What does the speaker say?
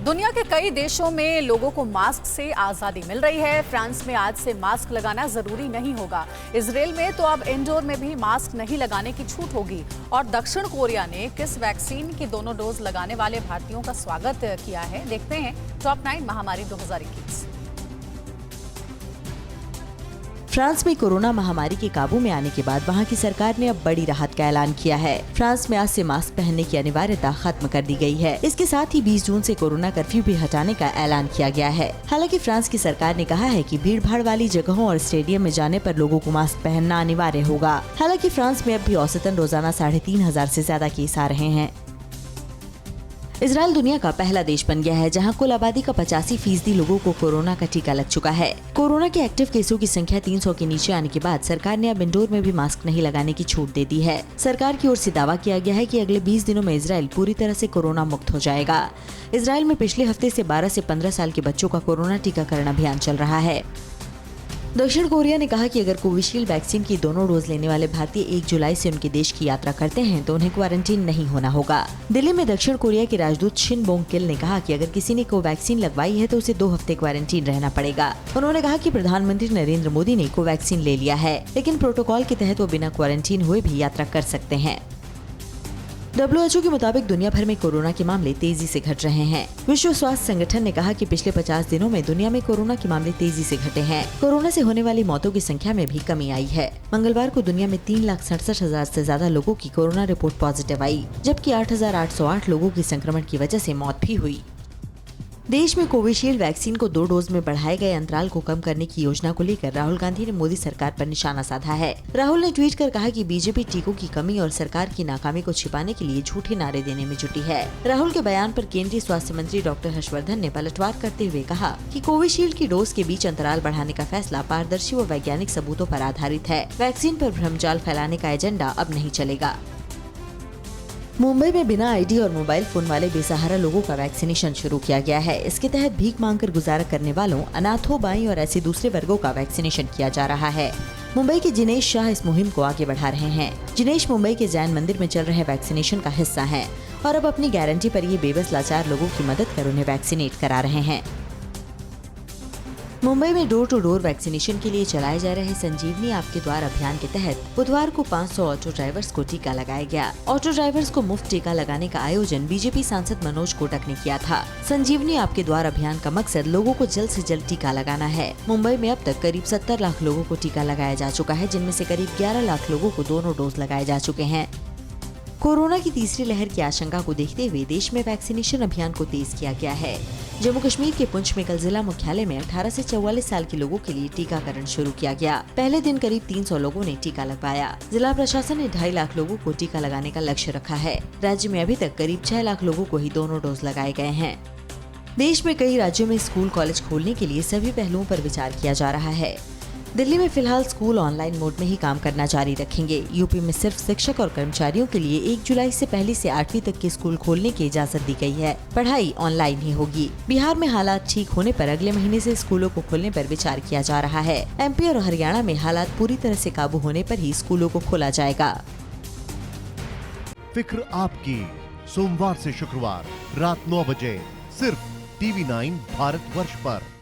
दुनिया के कई देशों में लोगों को मास्क से आजादी मिल रही है। फ्रांस में आज से मास्क लगाना जरूरी नहीं होगा। इजराइल में तो अब इंडोर में भी मास्क नहीं लगाने की छूट होगी। और दक्षिण कोरिया ने किस वैक्सीन की दोनों डोज लगाने वाले भारतीयों का स्वागत किया है, देखते हैं टॉप 9 महामारी 2021। फ्रांस में कोरोना महामारी के काबू में आने के बाद वहां की सरकार ने अब बड़ी राहत का ऐलान किया है। फ्रांस में आज से मास्क पहनने की अनिवार्यता खत्म कर दी गई है। इसके साथ ही 20 जून से कोरोना कर्फ्यू भी हटाने का ऐलान किया गया है। हालांकि फ्रांस की सरकार ने कहा है कि भीड़-भाड़ वाली जगहों और स्टेडियम में जाने पर लोगों को मास्क पहनना अनिवार्य होगा। हालांकि फ्रांस में अब भी औसतन रोजाना 3,500 से ज्यादा केस आ रहे हैं। इजराइल दुनिया का पहला देश बन गया है जहां कुल आबादी का 85% लोगों को कोरोना का टीका लग चुका है। कोरोना के एक्टिव केसों की संख्या 300 के नीचे आने के बाद सरकार ने अब इंडोर में भी मास्क नहीं लगाने की छूट दे दी है। सरकार की ओर से दावा किया गया है कि अगले 20 दिनों में इजराइल पूरी तरह से कोरोना मुक्त हो जाएगा। इजराइल में पिछले हफ्ते से 12 से 15 साल के बच्चों का कोरोना टीकाकरण अभियान चल रहा है। दक्षिण कोरिया ने कहा कि अगर कोविशील्ड वैक्सीन की दोनों डोज लेने वाले भारतीय 1 जुलाई से उनके देश की यात्रा करते हैं तो उन्हें क्वारंटीन नहीं होना होगा। दिल्ली में दक्षिण कोरिया के राजदूत शिन बोंग किल ने कहा कि अगर किसी ने कोवैक्सीन लगवाई है तो उसे 2 हफ्ते क्वारंटीन रहना पड़ेगा। उन्होंने कहा कि प्रधानमंत्री नरेंद्र मोदी ने कोवैक्सीन ले लिया है, लेकिन प्रोटोकॉल के तहत वो बिना क्वारंटीन हुए भी यात्रा कर सकते हैं। WHO के मुताबिक दुनिया भर में कोरोना के मामले तेजी से घट रहे हैं। विश्व स्वास्थ्य संगठन ने कहा कि पिछले 50 दिनों में दुनिया में कोरोना के मामले तेजी से घटे हैं। कोरोना से होने वाली मौतों की संख्या में भी कमी आई है। मंगलवार को दुनिया में 3,67,000 से ज्यादा लोगों की कोरोना रिपोर्ट पॉजिटिव आई, जबकि 8,808 लोगों की संक्रमण की वजह से मौत भी हुई। देश में कोविशील्ड वैक्सीन को 2 डोज में बढ़ाए गए अंतराल को कम करने की योजना को लेकर राहुल गांधी ने मोदी सरकार पर निशाना साधा है। राहुल ने ट्वीट कर कहा कि बीजेपी टीकों की कमी और सरकार की नाकामी को छिपाने के लिए झूठे नारे देने में जुटी है। राहुल के बयान पर केंद्रीय स्वास्थ्य मंत्री डॉक्टर हर्षवर्धन ने पलटवार करते हुए कहा कि कोविशील्ड की डोज के बीच अंतराल बढ़ाने का फैसला पारदर्शी व वैज्ञानिक सबूतों पर आधारित है। वैक्सीन पर भ्रमजाल फैलाने का एजेंडा अब नहीं चलेगा। मुंबई में बिना आईडी और मोबाइल फोन वाले बेसहारा लोगों का वैक्सीनेशन शुरू किया गया है। इसके तहत भीख मांगकर गुजारा करने वालों, अनाथों, बाई और ऐसे दूसरे वर्गों का वैक्सीनेशन किया जा रहा है। मुंबई के जिनेश शाह इस मुहिम को आगे बढ़ा रहे हैं। जिनेश मुंबई के जैन मंदिर में चल रहे वैक्सीनेशन का हिस्सा हैं और अब अपनी गारंटी पर ये बेबस लाचार लोगों की मदद कर उन्हें वैक्सीनेट करा रहे हैं। मुंबई में डोर टू डोर वैक्सीनेशन के लिए चलाए जा रहे संजीवनी आपके द्वार अभियान के तहत बुधवार को 500 ऑटो ड्राइवर्स को टीका लगाया गया। ऑटो ड्राइवर्स को मुफ्त टीका लगाने का आयोजन बीजेपी सांसद मनोज कोटक ने किया था। संजीवनी आपके द्वार अभियान का मकसद लोगों को जल्द से जल्द टीका लगाना है। मुंबई में अब तक करीब 70 लाख लोगों को टीका लगाया जा चुका है, जिनमें से करीब 11 लाख लोगों को दोनों डोज लगाए जा चुके हैं। कोरोना की तीसरी लहर की आशंका को देखते हुए देश में वैक्सीनेशन अभियान को तेज किया गया है। जम्मू कश्मीर के पुंछ में कल जिला मुख्यालय में 18 से 44 साल के लोगों के लिए टीकाकरण शुरू किया गया। पहले दिन करीब 300 लोगों ने टीका लगवाया। जिला प्रशासन ने 2.5 लाख लोगों को टीका लगाने का लक्ष्य रखा है। राज्य में अभी तक करीब 6 लाख लोगों को ही दोनों डोज लगाए गए हैं। देश में कई राज्यों में स्कूल कॉलेज खोलने के लिए सभी पहलुओं पर विचार किया जा रहा है। दिल्ली में फिलहाल स्कूल ऑनलाइन मोड में ही काम करना जारी रखेंगे। यूपी में सिर्फ शिक्षक और कर्मचारियों के लिए 1 जुलाई से 1 से 8वीं तक के स्कूल खोलने की इजाजत दी गई है। पढ़ाई ऑनलाइन ही होगी। बिहार में हालात ठीक होने पर अगले महीने से स्कूलों को खोलने पर विचार किया जा रहा है। एमपी और हरियाणा में हालात पूरी तरह से काबू होने पर ही स्कूलों को खोला जाएगा। फिक्र आपकी, सोमवार से शुक्रवार रात 9 बजे सिर्फ TV9 भारतवर्ष पर।